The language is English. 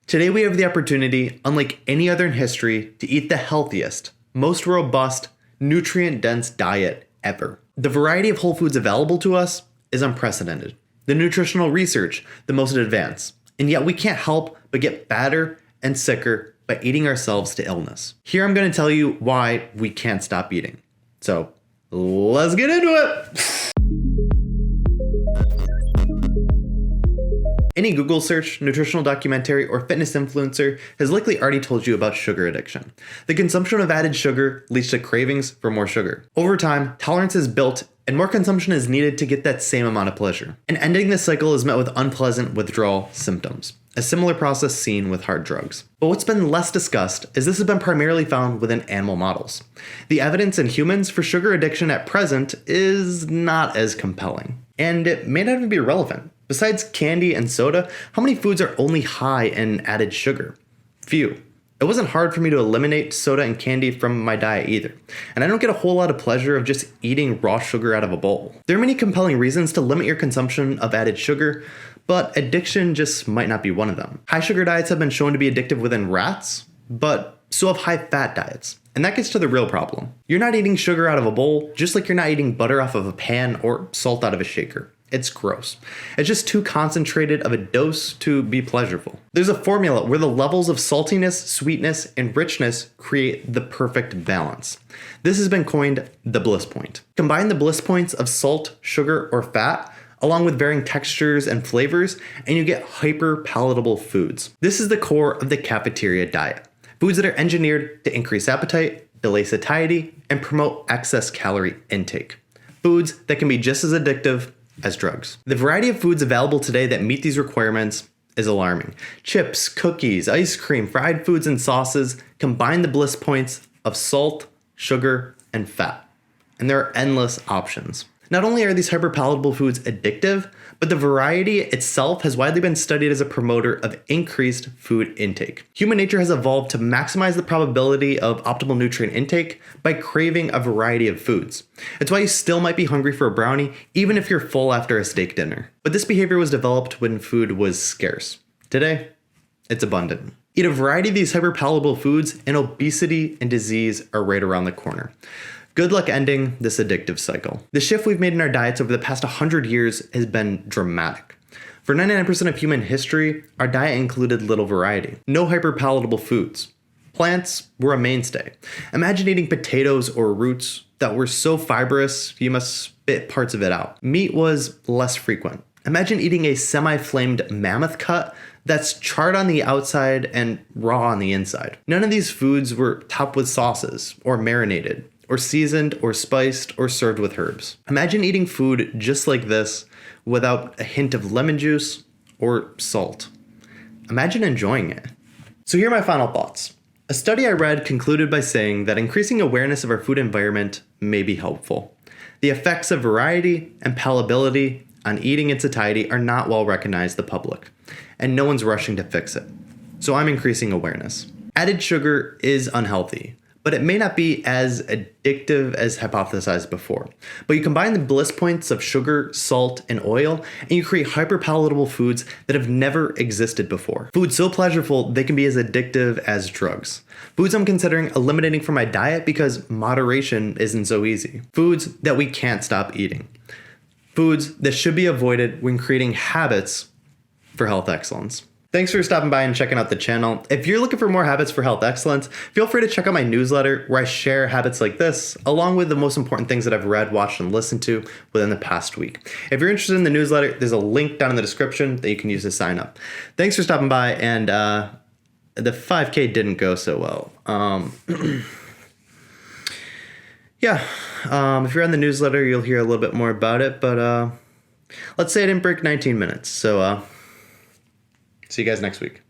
Today we have the opportunity, unlike any other in history, to eat the healthiest, most robust, nutrient-dense diet ever. The variety of whole foods available to us is unprecedented. The nutritional research, the most advanced. And yet we can't help but get fatter and sicker by eating ourselves to illness. Here I'm going to tell you why we can't stop eating. So let's get into it. Any Google search, nutritional documentary, or fitness influencer has likely already told you about sugar addiction. The consumption of added sugar leads to cravings for more sugar. Over time, tolerance is built and more consumption is needed to get that same amount of pleasure. And ending this cycle is met with unpleasant withdrawal symptoms, a similar process seen with hard drugs. But what's been less discussed is this has been primarily found within animal models. The evidence in humans for sugar addiction at present is not as compelling, and it may not even be relevant. Besides candy and soda, how many foods are only high in added sugar? Few. It wasn't hard for me to eliminate soda and candy from my diet either, and I don't get a whole lot of pleasure of just eating raw sugar out of a bowl. There are many compelling reasons to limit your consumption of added sugar, but addiction just might not be one of them. High sugar diets have been shown to be addictive within rats, but so have high fat diets. And that gets to the real problem. You're not eating sugar out of a bowl, just like you're not eating butter off of a pan or salt out of a shaker. It's gross. It's just too concentrated of a dose to be pleasurable. There's a formula where the levels of saltiness, sweetness, and richness create the perfect balance. This has been coined the bliss point. Combine the bliss points of salt, sugar, or fat, along with varying textures and flavors, and you get hyperpalatable foods. This is the core of the cafeteria diet. Foods that are engineered to increase appetite, delay satiety, and promote excess calorie intake. Foods that can be just as addictive as drugs. The variety of foods available today that meet these requirements is alarming. Chips, cookies, ice cream, fried foods, and sauces combine the bliss points of salt, sugar, and fat. And there are endless options. Not only are these hyperpalatable foods addictive, but the variety itself has widely been studied as a promoter of increased food intake. Human nature has evolved to maximize the probability of optimal nutrient intake by craving a variety of foods. It's why you still might be hungry for a brownie, even if you're full after a steak dinner. But this behavior was developed when food was scarce. Today, it's abundant. Eat a variety of these hyperpalatable foods, and obesity and disease are right around the corner. Good luck ending this addictive cycle. The shift we've made in our diets over the past 100 years has been dramatic. For 99% of human history, our diet included little variety. No hyperpalatable foods. Plants were a mainstay. Imagine eating potatoes or roots that were so fibrous you must spit parts of it out. Meat was less frequent. Imagine eating a semi-flamed mammoth cut that's charred on the outside and raw on the inside. None of these foods were topped with sauces or marinated, or seasoned, or spiced, or served with herbs. Imagine eating food just like this without a hint of lemon juice or salt. Imagine enjoying it. So here are my final thoughts. A study I read concluded by saying that increasing awareness of our food environment may be helpful. The effects of variety and palatability on eating in satiety are not well recognized by the public, and no one's rushing to fix it. So I'm increasing awareness. Added sugar is unhealthy, but it may not be as addictive as hypothesized before. But you combine the bliss points of sugar, salt, and oil, and you create hyperpalatable foods that have never existed before. Foods so pleasurable they can be as addictive as drugs. Foods I'm considering eliminating from my diet because moderation isn't so easy. Foods that we can't stop eating. Foods that should be avoided when creating habits for health excellence. Thanks for stopping by and checking out the channel. If you're looking for more habits for health excellence, feel free to check out my newsletter where I share habits like this, along with the most important things that I've read, watched, and listened to within the past week. If you're interested in the newsletter, there's a link down in the description that you can use to sign up. Thanks for stopping by, and the 5K didn't go so well. If you're on the newsletter, you'll hear a little bit more about it, but let's say I didn't break 19 minutes, so see you guys next week.